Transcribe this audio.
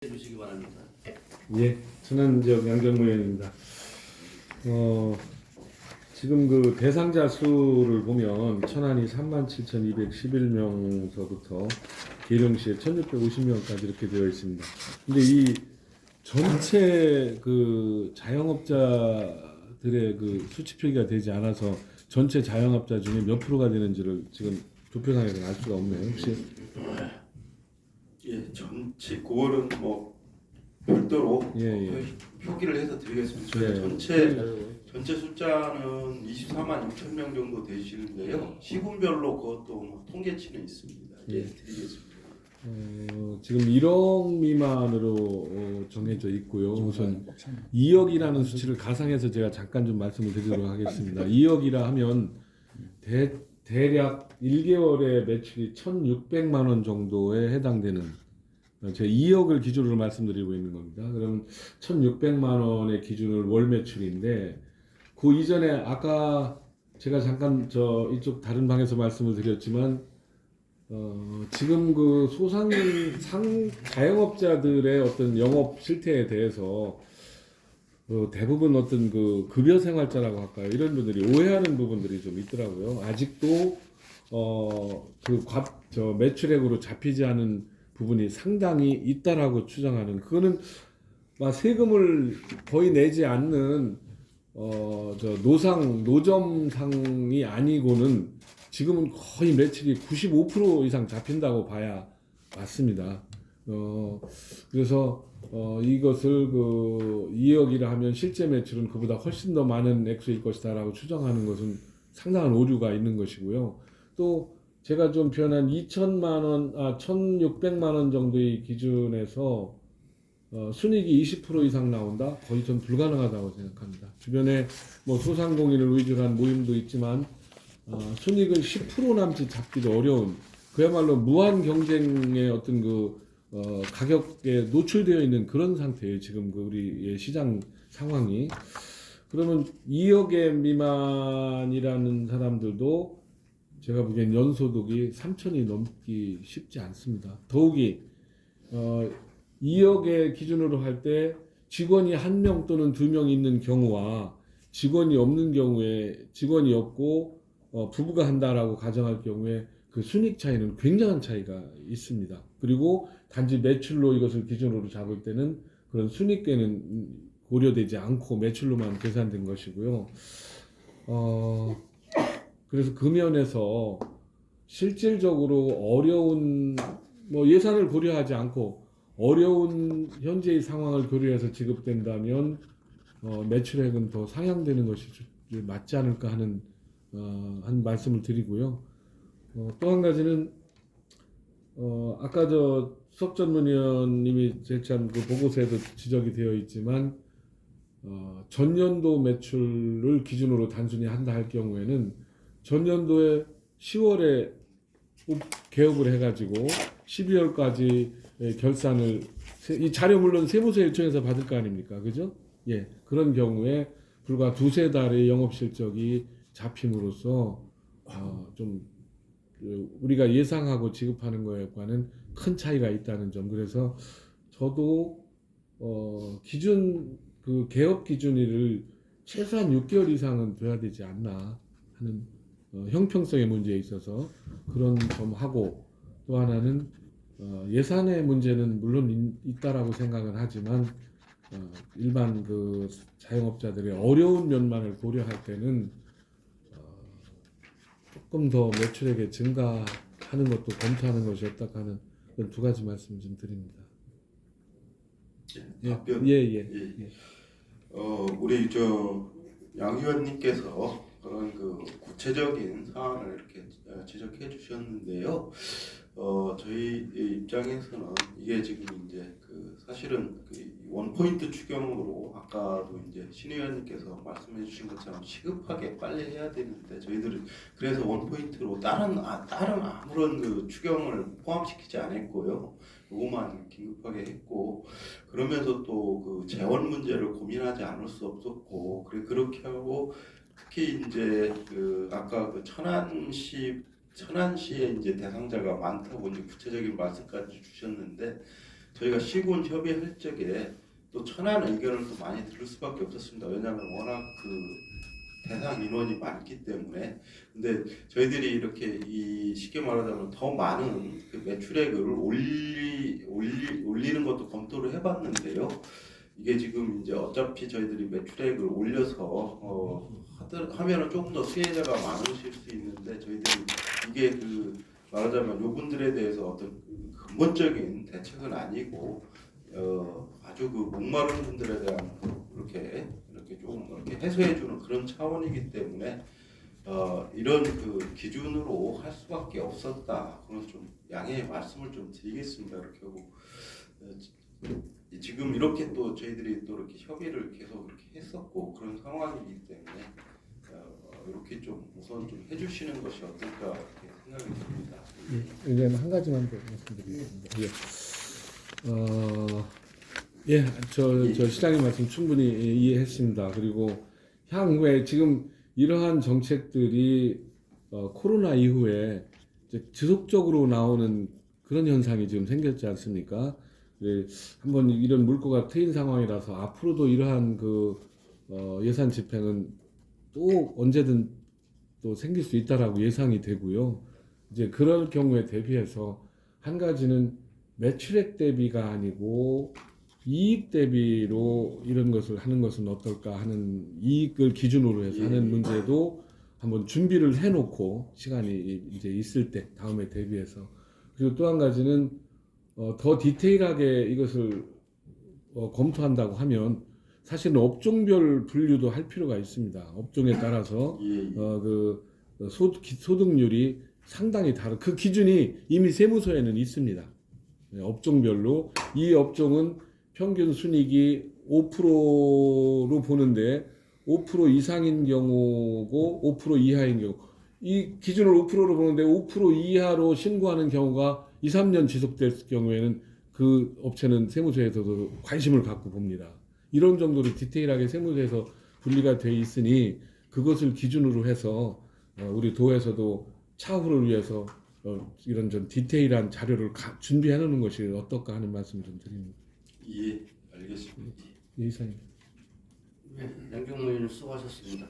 해주시기 바랍니다. 예, 천안지역 양정무 의원입니다. 지금 그 대상자 수를 보면 천안이 37,211명서부터 계룡시에 1,650명까지 이렇게 되어 있습니다. 근데 이 전체 그 자영업자들의 그 수치 표기가 되지 않아서 전체 자영업자 중에 몇 프로가 되는지를 지금 도표상에서 알 수가 없네요. 혹시? 예, 전체 그거는 뭐 별도로 예. 표기를 해서 드리겠습니다. 예. 전체 숫자는 24만 6천 명 정도 되시는데요. 시군별로 그것도 뭐 통계치는 있습니다. 예, 드리겠습니다. 지금 1억 미만으로 정해져 있고요. 우선 2억이라는 수치를 가상해서 제가 잠깐 좀 말씀을 드리도록 하겠습니다. 2억이라 하면 대략 1개월의 매출이 1,600만 원 정도에 해당되는, 제가 2억을 기준으로 말씀드리고 있는 겁니다. 그럼 1,600만 원의 기준을 월 매출인데, 그 이전에 아까 제가 잠깐 이쪽 다른 방에서 말씀을 드렸지만, 지금 그 자영업자들의 어떤 영업 실태에 대해서 대부분 어떤 그 급여 생활자라고 할까요? 이런 분들이 오해하는 부분들이 좀 있더라고요. 아직도 매출액으로 잡히지 않은 부분이 상당히 있다라고 추정하는, 그거는 막 세금을 거의 내지 않는 노점상이 아니고는 지금은 거의 매출이 95% 이상 잡힌다고 봐야 맞습니다. 그래서 이것을 그 2억이라 하면 실제 매출은 그보다 훨씬 더 많은 액수일 것이다라고 추정하는 것은 상당한 오류가 있는 것이고요. 또 제가 좀 표현한 1,600만 원 정도의 기준에서 순이익이 20% 이상 나온다? 거의 전 불가능하다고 생각합니다. 주변에 뭐 소상공인을 위주로 한 모임도 있지만 순이익은 10% 남짓 잡기도 어려운, 그야말로 무한 경쟁의 어떤 가격에 노출되어 있는 그런 상태예요. 지금 우리의 시장 상황이. 그러면 2억에 미만이라는 사람들도 제가 보기엔 연소득이 3천이 넘기 쉽지 않습니다. 더욱이 2억의 기준으로 할 때 직원이 1명 또는 2명 있는 경우와 직원이 없는 경우에, 직원이 없고 부부가 한다라고 가정할 경우에 그 순익 차이는 굉장한 차이가 있습니다. 그리고 단지 매출로 이것을 기준으로 잡을 때는 그런 순익계는 고려되지 않고 매출로만 계산된 것이고요. 그래서 그 면에서 실질적으로 어려운, 예산을 고려하지 않고 어려운 현재의 상황을 고려해서 지급된다면 매출액은 더 상향되는 것이 맞지 않을까 하는 한 말씀을 드리고요. 또 한 가지는 아까 수석 전문위원님이 제참 그 보고서에도 지적이 되어 있지만 전년도 매출을 기준으로 단순히 한다 할 경우에는 전년도에 10월에 개업을 해가지고 12월까지 결산을, 이 자료 물론 세무서 요청해서 받을 거 아닙니까, 그죠? 예, 그런 경우에 불과 두세 달의 영업 실적이 잡힘으로써 좀 우리가 예상하고 지급하는 것과는 큰 차이가 있다는 점. 그래서 저도 기준 그 개업 기준일을 최소한 6개월 이상은 돼야 되지 않나 하는 형평성의 문제에 있어서 그런 점하고, 또 하나는 예산의 문제는 물론 있다라고 생각은 하지만 일반 그 자영업자들의 어려운 면만을 고려할 때는 조금 더 매출액의 증가하는 것도 검토하는 것이 어떨까 하는 그런 두 가지 말씀 좀 드립니다. 답변. 예. 우리 양 의원님께서 그런 그 구체적인 사안을 이렇게 지적해 주셨는데요. 저희 입장에서는 이게 지금 이제 사실은 원포인트 추경으로 아까도 이제 신 의원님께서 말씀해 주신 것처럼 시급하게 빨리 해야 되는데, 저희들은 그래서 원포인트로 다른 아무런 그 추경을 포함시키지 않았고요. 요것만 긴급하게 했고, 그러면서 또 그 재원 문제를 고민하지 않을 수 없었고, 그렇게 하고 특히 이제 아까 천안시에 이제 대상자가 많다고 이제 구체적인 말씀까지 주셨는데, 저희가 시군 협의할 적에 또 천한 의견을 또 많이 들을 수밖에 없었습니다. 왜냐하면 워낙 그 대상 인원이 많기 때문에. 근데 저희들이 이렇게 이 쉽게 말하자면 더 많은 그 매출액을 올리는 것도 검토를 해봤는데요. 이게 지금 이제 어차피 저희들이 매출액을 올려서 하면은 조금 더 수혜자가 많으실 수 있는데, 저희들이 이게 그 말하자면 요분들에 대해서 어떤 근본적인 대책은 아니고 아주 그 목마른 분들에 대한 이렇게 조금 이렇게 해소해주는 그런 차원이기 때문에 이런 그 기준으로 할 수밖에 없었다. 그런 좀 양해의 말씀을 좀 드리겠습니다. 이렇게 하고 지금 이렇게 또 저희들이 또 이렇게 협의를 계속 이렇게 했었고 그런 상황이기 때문에 이렇게 좀 우선 좀 해주시는 것이 어떨까 이렇게 생각이 듭니다. 이제 한 가지만 더 말씀드리겠습니다. 예, 저 시장님 말씀 충분히 이해했습니다. 그리고 향후에 지금 이러한 정책들이 코로나 이후에 이제 지속적으로 나오는 그런 현상이 지금 생겼지 않습니까? 예, 한번 이런 물꼬가 트인 상황이라서 앞으로도 이러한 그 예산 집행은 또 언제든 또 생길 수 있다라고 예상이 되고요. 이제 그럴 경우에 대비해서 한 가지는 매출액 대비가 아니고 이익 대비로 이런 것을 하는 것은 어떨까 하는, 이익을 기준으로 해서 하는 문제도 한번 준비를 해놓고 시간이 이제 있을 때 다음에 대비해서. 그리고 또 한 가지는 더 디테일하게 이것을 검토한다고 하면 사실은 업종별 분류도 할 필요가 있습니다. 업종에 따라서 그 소득률이 상당히 다른 그 기준이 이미 세무서에는 있습니다. 업종별로 이 업종은 평균 순이익이 5%로 보는데 5% 이상인 경우고 5% 이하인 경우, 이 기준을 5%로 보는데 5% 이하로 신고하는 경우가 2, 3년 지속될 경우에는 그 업체는 세무서에서도 관심을 갖고 봅니다. 이런 정도로 디테일하게 세무서에서 분리가 돼 있으니 그것을 기준으로 해서 우리 도에서도 차후를 위해서 이런 좀 디테일한 자료를 준비해 놓는 것이 어떨까 하는 말씀 좀 드립니다. 예, 알겠습니다. 예, 이사님. 네, 양경무 의원님 수고하셨습니다.